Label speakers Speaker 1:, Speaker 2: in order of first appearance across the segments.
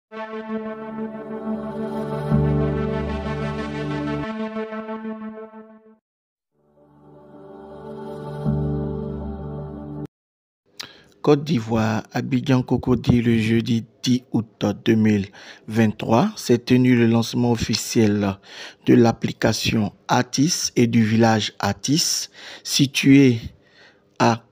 Speaker 1: Côte d'Ivoire, Abidjan Cocody, le jeudi 10 août 2023, s'est tenu le lancement officiel de l'application Atis et du village Atis, situé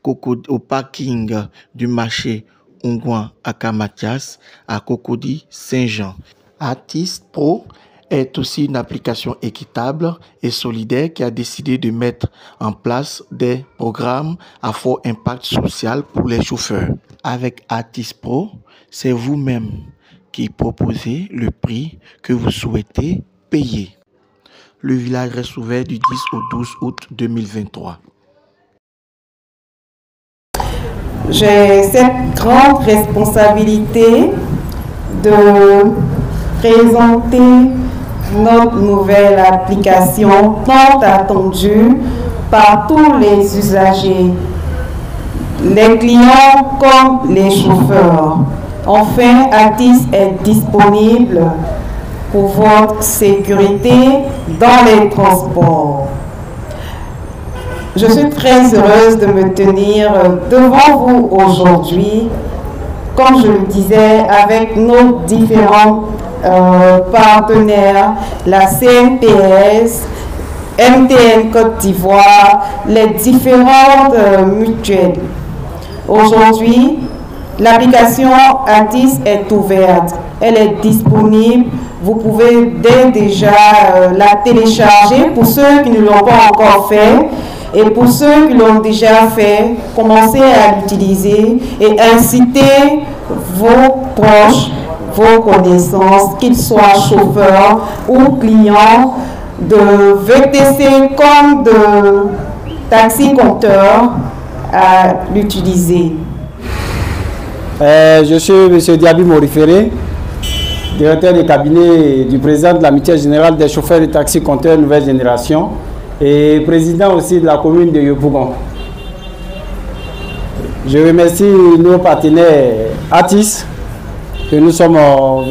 Speaker 1: au parking du marché Ongouan à Kamatias, à Cocody, Saint-Jean. Atis Pro est aussi une application équitable et solidaire qui a décidé de mettre en place des programmes à fort impact social pour les chauffeurs. Avec Atis Pro, c'est vous-même qui proposez le prix que vous souhaitez payer. Le village reste ouvert du 10 au 12 août 2023.
Speaker 2: J'ai cette grande responsabilité de présenter notre nouvelle application tant attendue par tous les usagers, les clients comme les chauffeurs. Enfin, Atis est disponible pour votre sécurité dans les transports. Je suis très heureuse de me tenir devant vous aujourd'hui, comme je le disais, avec nos différents partenaires, la CNPS, MTN Côte d'Ivoire, les différentes mutuelles. Aujourd'hui, l'application Atis est ouverte, elle est disponible. Vous pouvez dès déjà la télécharger pour ceux qui ne l'ont pas encore fait. Et pour ceux qui l'ont déjà fait, commencez à l'utiliser et incitez vos proches, vos connaissances, qu'ils soient chauffeurs ou clients de VTC comme de taxi-compteurs à l'utiliser.
Speaker 3: Je suis M. Diaby Moriféré, directeur de cabinet du président de la mutuelle générale des chauffeurs de taxi-compteurs nouvelle génération et président aussi de la commune de Yopougon. Je remercie nos partenaires Atis que nous sommes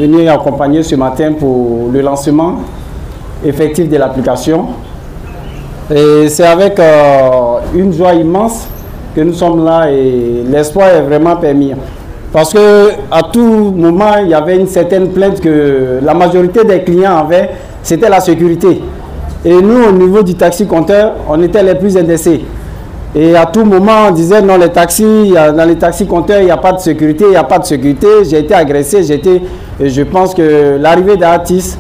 Speaker 3: venus accompagner ce matin pour le lancement effectif de l'application. Et c'est avec une joie immense que nous sommes là et l'espoir est vraiment permis. Parce qu'à tout moment, il y avait une certaine plainte que la majorité des clients avaient, c'était la sécurité. Et nous, au niveau du taxi-compteur, on était les plus indexés. Et à tout moment, on disait non, les taxis, dans les taxis-compteurs, il n'y a pas de sécurité, il n'y a pas de sécurité. J'ai été agressé, et je pense que l'arrivée d'Atis,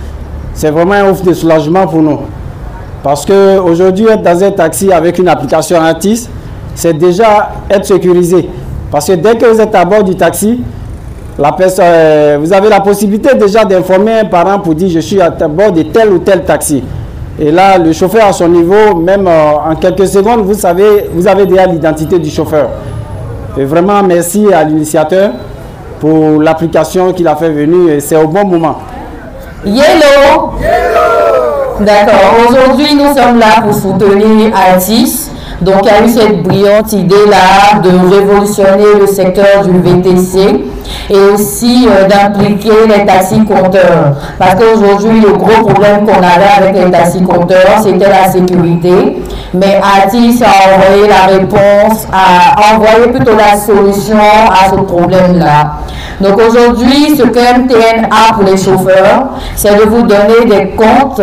Speaker 3: c'est vraiment un ouf de soulagement pour nous. Parce qu'aujourd'hui, être dans un taxi avec une application Atis, c'est déjà être sécurisé. Parce que dès que vous êtes à bord du taxi, vous avez la possibilité déjà d'informer un parent pour dire je suis à bord de tel ou tel taxi. Et là, le chauffeur à son niveau, même en quelques secondes, vous avez déjà l'identité du chauffeur. Et vraiment, merci à l'initiateur pour l'application qu'il a fait venir. Et c'est au bon moment.
Speaker 4: Yellow. D'accord. Aujourd'hui, nous sommes là pour soutenir Atis. Donc, il y a eu cette brillante idée-là de révolutionner le secteur du VTC et aussi d'impliquer les taxi-compteurs. Parce qu'aujourd'hui, le gros problème qu'on avait avec les taxi-compteurs, c'était la sécurité. Mais Atis a envoyé la réponse, a envoyé plutôt la solution à ce problème-là. Donc aujourd'hui, ce que MTN a pour les chauffeurs, c'est de vous donner des comptes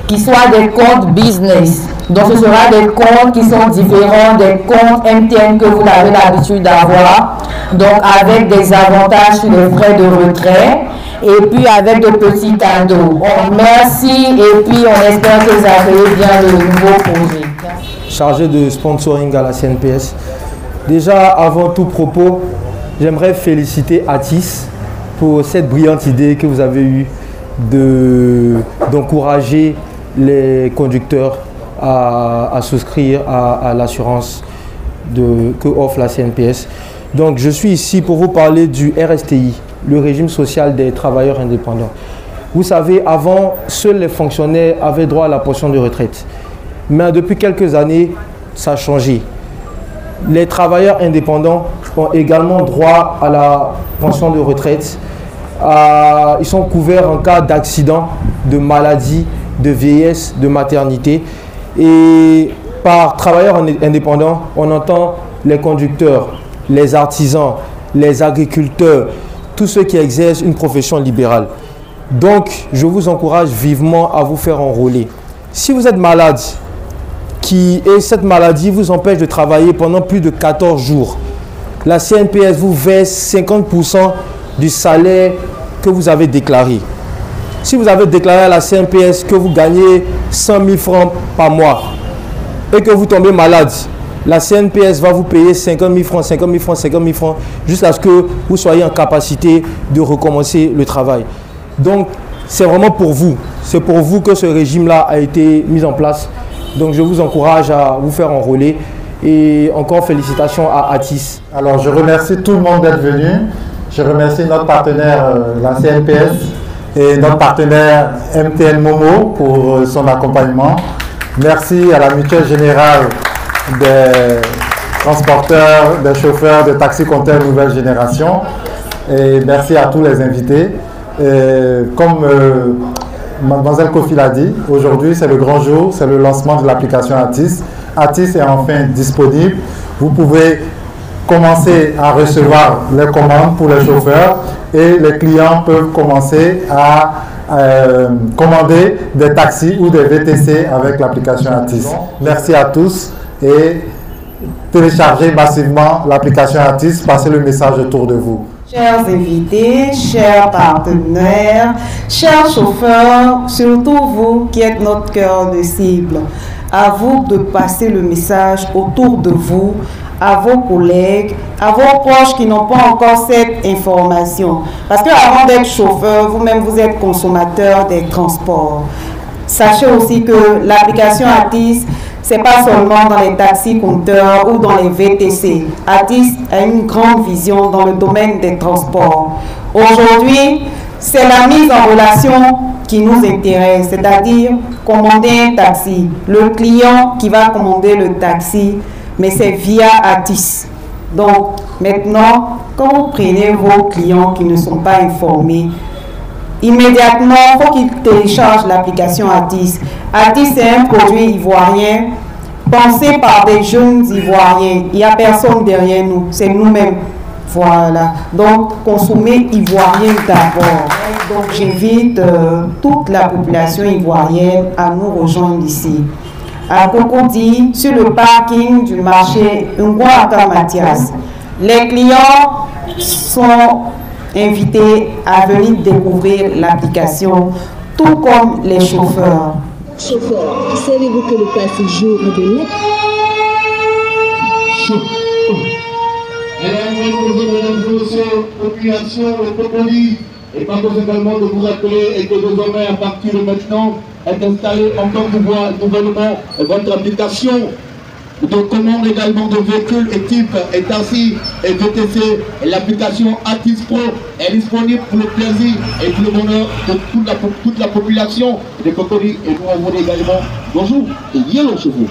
Speaker 4: qui soient des comptes business. Donc ce sera des comptes qui sont différents des comptes MTN que vous avez l'habitude d'avoir. Donc avec des avantages sur les frais de retrait et puis avec de petits cadeaux. Merci et puis on espère que vous accueillez bien le nouveau projet.
Speaker 5: Chargé de sponsoring à la CNPS. Déjà, avant tout propos, j'aimerais féliciter Atis pour cette brillante idée que vous avez eue d'encourager les conducteurs à souscrire à l'assurance que offre la CNPS. Donc je suis ici pour vous parler du RSTI, le régime social des travailleurs indépendants. Vous savez, avant, seuls les fonctionnaires avaient droit à la pension de retraite. Mais depuis quelques années, ça a changé. Les travailleurs indépendants ont également droit à la pension de retraite ils sont couverts en cas d'accident, de maladie, de vieillesse, de maternité. Et par travailleurs indépendants, on entend les conducteurs, les artisans, les agriculteurs, tous ceux qui exercent une profession libérale. Donc, je vous encourage vivement à vous faire enrôler. Si vous êtes malade, et cette maladie vous empêche de travailler pendant plus de 14 jours, la CNPS vous verse 50% du salaire que vous avez déclaré. Si vous avez déclaré à la CNPS que vous gagnez 100 000 francs par mois et que vous tombez malade, la CNPS va vous payer 50 000 francs, 50 000 francs, 50 000 francs jusqu'à ce que vous soyez en capacité de recommencer le travail. Donc, c'est vraiment pour vous. C'est pour vous que ce régime-là a été mis en place. Donc, je vous encourage à vous faire enrôler. Et encore félicitations à Atis.
Speaker 6: Alors, je remercie tout le monde d'être venu. Je remercie notre partenaire, la CNPS, et notre partenaire MTN Momo pour son accompagnement. Merci à la Mutuelle Générale des transporteurs, des chauffeurs, des taxis-compteurs nouvelle génération. Et merci à tous les invités. Et comme Mademoiselle Kofi l'a dit, aujourd'hui c'est le grand jour, c'est le lancement de l'application Atis. Atis est enfin disponible. Vous pouvez commencer à recevoir les commandes pour les chauffeurs et les clients peuvent commencer à commander des taxis ou des VTC avec l'application Atis. Merci à tous et téléchargez massivement l'application Atis, passez le message autour de vous.
Speaker 2: Chers invités, chers partenaires, chers chauffeurs, surtout vous qui êtes notre cœur de cible, à vous de passer le message autour de vous, à vos collègues, à vos proches qui n'ont pas encore cette information. Parce qu'avant d'être chauffeur, vous-même vous êtes consommateur des transports. Sachez aussi que l'application Atis, ce n'est pas seulement dans les taxis compteurs ou dans les VTC. Atis a une grande vision dans le domaine des transports. Aujourd'hui, c'est la mise en relation qui nous intéresse, c'est-à-dire commander un taxi. Le client qui va commander le taxi, mais c'est via Atis. Donc, maintenant, quand vous prenez vos clients qui ne sont pas informés, immédiatement, il faut qu'ils téléchargent l'application Atis. Atis, c'est un produit ivoirien pensé par des jeunes Ivoiriens. Il n'y a personne derrière nous, c'est nous-mêmes. Voilà. Donc, consommer ivoirien d'abord. Donc, j'invite toute la population ivoirienne à nous rejoindre ici. À Cocody, sur le parking du marché Ngouaka Mathias, les clients sont invités à venir découvrir l'application, tout comme les chauffeurs.
Speaker 7: Chauffeur, savez-vous que le passage jour est de l'être?
Speaker 8: Mesdames, population, le Cocody, et par conséquemment de vous rappeler et que désormais, à partir de maintenant, est installée encore nouvellement votre application de commande également de véhicules et types et taxis et VTC. L'application Atis Pro est disponible pour le plaisir et pour le bonheur de toute la population de Cocody. Et nous on vous dit également bonjour et yellow chez vous.